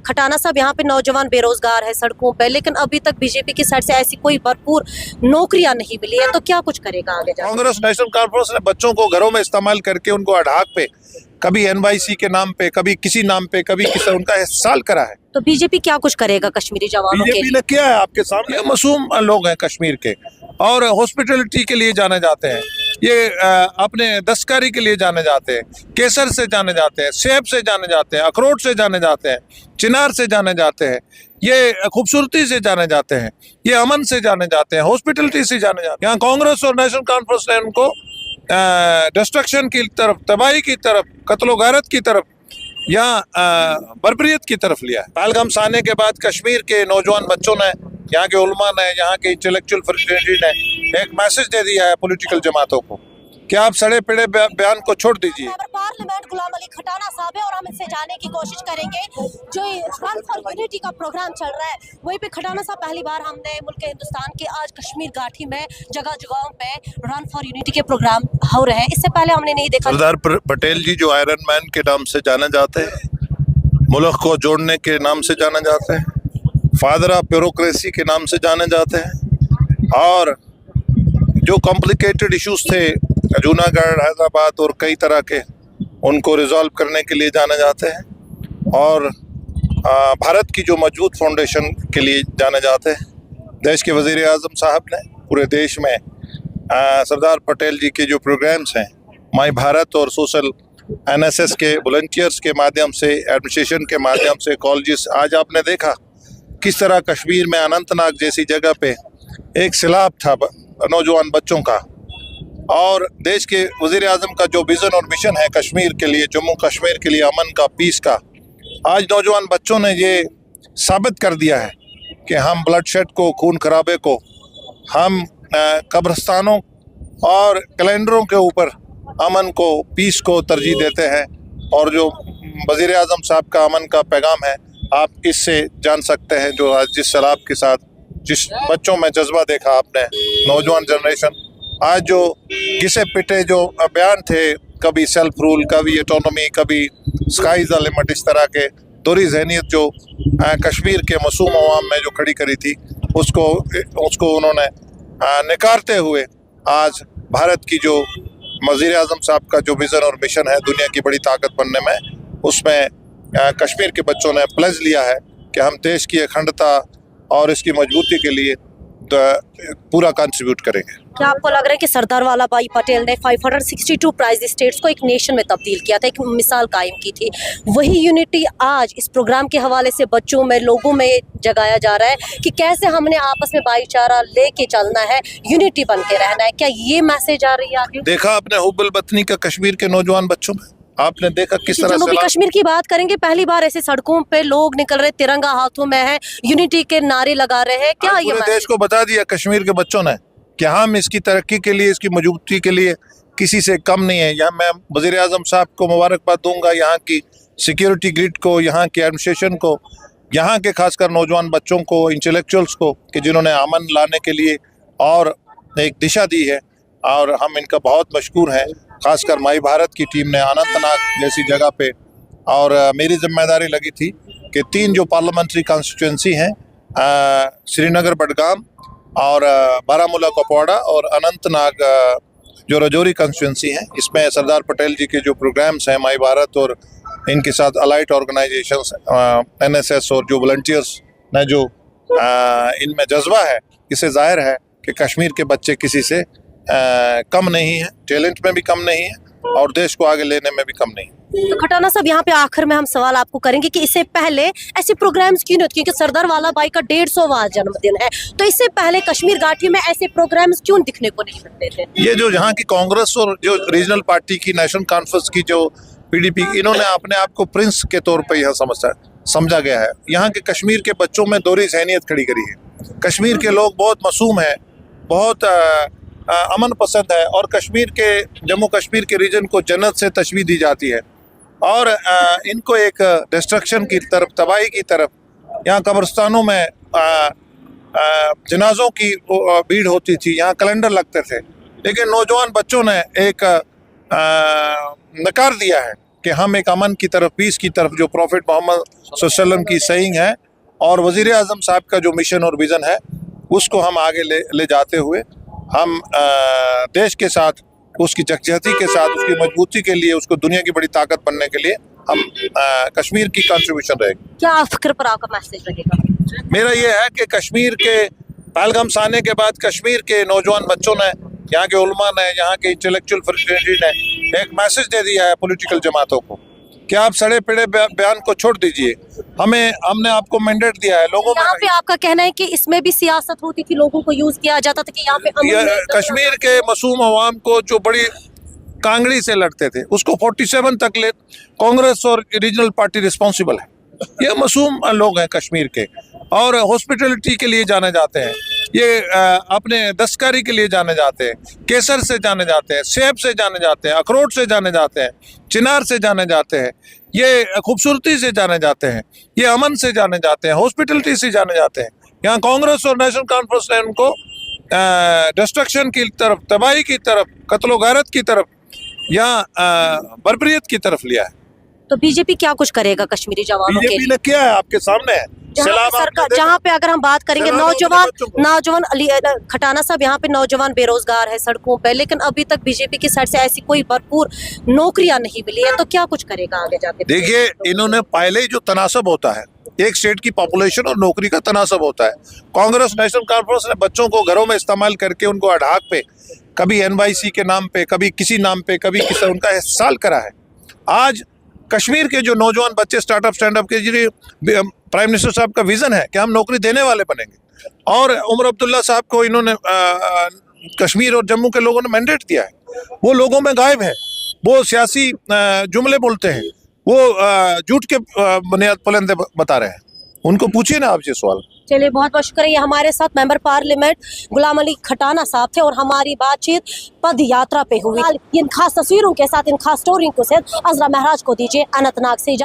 खटाना साहब यहाँ पे नौजवान बेरोजगार है सड़कों पे, लेकिन अभी तक बीजेपी की साइड से ऐसी कोई भरपूर नौकरियां नहीं मिली है, तो क्या कुछ करेगा आगे जाकर? कांग्रेस नेशनल कॉन्फ्रेंस ने बच्चों को घरों में इस्तेमाल करके उनको अढ़ाक पे, कभी एनवाईसी के नाम पे, कभी किसी नाम पे, कभी किसी, उनका इस्तेमाल करा है। तो बीजेपी क्या कुछ करेगा कश्मीरी जवानों के बीजेपी लिए? ने किया है, आपके सामने मासूम लोग हैं कश्मीर के, और हॉस्पिटलिटी के लिए जाने जाते हैं, ये अपने दस्तकारी के लिए जाने जाते हैं, केसर से जाने जाते हैं, सेब से जाने जाते हैं, अखरोट से जाने जाते हैं, चिनार से जाने जाते हैं, ये खूबसूरती से जाने जाते हैं, ये अमन से जाने जाते हैं, हॉस्पिटलिटी से जाने जाते हैं। यहाँ कांग्रेस और नेशनल कॉन्फ्रेंस ने उनको डिस्ट्रक्शन की तरफ, तबाही की तरफ, कत्लो गारत की तरफ या बर्बरियत की तरफ लिया है। पहलगाम से आने के बाद कश्मीर के नौजवान बच्चों ने, यहाँ के उलमा ने, यहाँ के इंटेलेक्चुअल फैसिलिटी ने एक मैसेज दे दिया है पॉलिटिकल जमातों को कि आप सड़े पिड़े बयान को छोड़ दीजिए। पार्लियामेंट गुलाम अली खटाना साहब है और हम इससे जाने की कोशिश करेंगे। जो रन फॉर यूनिटी का प्रोग्राम चल रहा है, वहीं पे खटाना साहब पहली बार हमने मुल्क हिंदुस्तान के आज कश्मीर घाटी में जगह जगहों पे रन फॉर यूनिटी के प्रोग्राम हो रहे हैं। इससे पहले हमने नहीं देखा। सरदार पटेल जी जो आयरन मैन के नाम से जाने जाते हैं, मुल्क को जोड़ने के नाम से जाने जाते हैं, फादर ऑफ ब्यूरोक्रेसी के नाम से जाने जाते हैं, और जो कॉम्प्लिकेटेड इश्यूज थे जूनागढ़, हैदराबाद और कई तरह के, उनको रिजॉल्व करने के लिए जाने जाते हैं, और भारत की जो मजबूत फाउंडेशन के लिए जाने जाते हैं। देश के वज़ीर आज़म साहब ने पूरे देश में सरदार पटेल जी के जो प्रोग्राम्स हैं, माई भारत और सोशल एनएसएस के वॉलंटियर्स के माध्यम से, एडमिनिस्ट्रेशन के माध्यम से, कॉलेजेस, आज आपने देखा किस तरह कश्मीर में अनंतनाग जैसी जगह पे एक सैलाब था नौजवान बच्चों का, और देश के वज़ीर आज़म का जो विज़न और मिशन है कश्मीर के लिए, जम्मू कश्मीर के लिए अमन का, पीस का, आज नौजवान बच्चों ने ये साबित कर दिया है कि हम ब्लडशेड को, खून खराबे को, हम कब्रिस्तानों और कैलेंडरों के ऊपर अमन को, पीस को तरजीह देते हैं। और जो वज़ीर आज़म साहब का अमन का पैगाम है, आप इससे जान सकते हैं, जो आज जिस सैलाब के साथ जिस बच्चों में जज्बा देखा आपने, नौजवान जनरेशन आज जो घिसे पिटे जो बयान थे, कभी सेल्फ रूल, कभी ऑटोनॉमी, कभी स्काई इज द लिमिट, इस तरह के दोहरी ज़हनियत जो कश्मीर के मासूम अवाम में जो खड़ी करी थी, उसको उन्होंने नकारते हुए आज भारत की जो वज़ीर आज़म साहब का जो विज़न और मिशन है दुनिया की बड़ी ताकत बनने में, उसमें कश्मीर के बच्चों ने प्लेज लिया है कि हम देश की अखंडता और इसकी मजबूती के लिए पूरा कंट्रीब्यूट करेंगे। क्या आपको लग रहा है कि सरदार वल्लभ भाई पटेल ने 562 प्राइज स्टेट्स को एक नेशन में तब्दील किया था, एक मिसाल कायम की थी, वही यूनिटी आज इस प्रोग्राम के हवाले से बच्चों में, लोगों में जगाया जा रहा है कि कैसे हमने आपस में भाईचारा लेके चलना है, यूनिटी बन के रहना है? क्या ये मैसेज आ रही है आगे? देखा आपने हुब्बुल वतनी का कश्मीर के नौजवान बच्चों में, आपने देखा किस तरह जम्मू कश्मीर की बात करेंगे, पहली बार ऐसे सड़कों पे लोग निकल रहे, तिरंगा हाथों में है, यूनिटी के नारे लगा रहे हैं। क्या ये पूरे देश को बता दिया कश्मीर के बच्चों ने कि हम इसकी तरक्की के लिए, इसकी मजबूती के लिए किसी से कम नहीं है। यहाँ मैं वज़ीर आज़म साहब को मुबारकबाद दूंगा, यहाँ की सिक्योरिटी ग्रिड को, यहाँ के एडमिनिस्ट्रेशन को, यहाँ के खासकर नौजवान बच्चों को, इंटेलेक्चुअल्स को, कि जिन्होंने अमन लाने के लिए और एक दिशा दी है, और हम इनका बहुत मशकूर हैं। खासकर माई भारत की टीम ने अनंतनाग जैसी जगह पे, और मेरी जिम्मेदारी लगी थी कि 3 जो पार्लियामेंट्री कॉन्स्टिट्यूंसी हैं, श्रीनगर बडगाम और बारामूला कुपवाड़ा और अनंतनाग जो रजौरी कॉन्स्टिट्यूंसी हैं, इसमें सरदार पटेल जी के जो प्रोग्राम्स हैं, माई भारत और इनके साथ अलाइड ऑर्गेनाइजेशंस, एनएसएस और जो वॉलंटियर्स ने जो इनमें जज्बा है, इससे जाहिर है कि कश्मीर के बच्चे किसी से कम नहीं है, टैलेंट में भी कम नहीं है, और देश को आगे लेने में भी कम नहीं। तो खटाना साहब, यहाँ पे आखिर में हम सवाल आपको करेंगे कि इससे पहले ऐसे प्रोग्राम्स क्यों नहीं होते? क्योंकि सरदार वल्लभ भाई का 150वां जन्मदिन है, तो इससे पहले कश्मीर घाटी में ऐसे प्रोग्राम्स क्यों दिखने को नहीं मिलते थे? ये जो यहाँ की कांग्रेस और जो रीजनल पार्टी की, नेशनल कॉन्फ्रेंस की जो पीडीपी, इन्होंने अपने आप को प्रिंस के तौर पर यह समझा गया है। यहाँ के कश्मीर के बच्चों में दोहरी ज़हनियत खड़ी करी है। कश्मीर के लोग बहुत मासूम हैं, बहुत अमन पसंद है, और कश्मीर के, जम्मू कश्मीर के रीजन को जन्नत से तशबीह दी जाती है, और इनको एक डिस्ट्रक्शन की तरफ, तबाही की तरफ, यहाँ कब्रिस्तानों में जनाजों की भीड़ होती थी, यहाँ कैलेंडर लगते थे, लेकिन नौजवान बच्चों ने एक नकार दिया है कि हम एक अमन की तरफ, पीस की तरफ, जो प्रॉफिट मोहम्मद सल्लल्लाहु अलैहि वसल्लम की सहींग है और वज़ीर आज़म साहब का जो मिशन और विज़न है, उसको हम आगे ले जाते हुए हम देश के साथ, उसकी जगजहती के साथ, उसकी मजबूती के लिए, उसको दुनिया की बड़ी ताकत बनने के लिए हम कश्मीर की कंट्रीब्यूशन रहेगी। क्या फिक्र पर आपका मैसेज रहेगा? मेरा ये है कि कश्मीर के पहलगाम से आने के बाद कश्मीर के नौजवान बच्चों ने, यहाँ के उलमा ने, यहाँ के इंटेलेक्चुअल फ्रेटर्निटी ने एक मैसेज दे दिया है पॉलिटिकल जमातों को कि आप सड़े पिड़े बयान को छोड़ दीजिए। हमने आपको मैंडेट दिया है लोगों यहाँ में। पे आपका कहना है कि इसमें भी सियासत होती थी, लोगों को यूज किया जाता था कि यहाँ पे कश्मीर के मासूम अवाम को जो बड़ी कांगड़ी से लड़ते थे, उसको 47 तक ले कांग्रेस और रीजनल पार्टी रिस्पॉन्सिबल है। ये मासूम लोग हैं कश्मीर के, और हॉस्पिटलिटी के लिए जाने जाते हैं, ये अपने दस्तकारी के लिए जाने जाते हैं, केसर से जाने जाते हैं, सेब से जाने जाते हैं, अखरोट से जाने जाते हैं, चिनार से जाने जाते हैं, ये खूबसूरती से जाने जाते हैं, ये अमन से जाने जाते हैं, हॉस्पिटलिटी से जाने जाते हैं। यहाँ कांग्रेस और नेशनल कॉन्फ्रेंस ने उनको डिस्ट्रक्शन की तरफ, तबाही की तरफ, कत्लो गारत की तरफ या बर्बरियत की तरफ लिया है। तो बीजेपी क्या कुछ करेगा कश्मीरी जवानों के बीजेपी लिए? ने किया है, आपके सामने है। जहाँ पे अगर हम बात करेंगे नौजवान अली खटाना साहब, यहाँ पे नौजवान बेरोजगार है सड़कों पे, लेकिन अभी तक बीजेपी की साइड से ऐसी कोई भरपूर नौकरियां नहीं मिली है, तो क्या कुछ करेगा आगे जाके? देखिए, इन्होंने पहले ही जो तनासब होता है, एक स्टेट की पॉपुलेशन और नौकरी का तनासब होता है, कांग्रेस नेशनल कॉन्फ्रेंस ने बच्चों को घरों में इस्तेमाल करके उनको अढ़ाक पे, कभी NYC के नाम पे, कभी किसी नाम पे, कभी किसी, उनका इस्तेमाल करा है। आज कश्मीर के जो नौजवान बच्चे स्टार्टअप स्टैंड अप के जरिए, प्राइम मिनिस्टर साहब का विजन है कि हम नौकरी देने वाले बनेंगे, और उमर अब्दुल्ला साहब को इन्होंने कश्मीर और जम्मू के लोगों ने मैंडेट दिया है। वो लोगों में गायब है, वो सियासी जुमले बोलते हैं, वो झूठ के बुनियाद बुलंदे बता रहे हैं। उनको पूछिए ना आप ये सवाल। चलिए, बहुत बहुत शुक्रिया। हमारे साथ मेंबर पार्लियामेंट गुलाम अली खटाना साहब थे और हमारी बातचीत पद यात्रा पे हुई। इन खास तस्वीरों के साथ, इन खास स्टोरी को से अजरा महराज को दीजिए अनंतनाग से।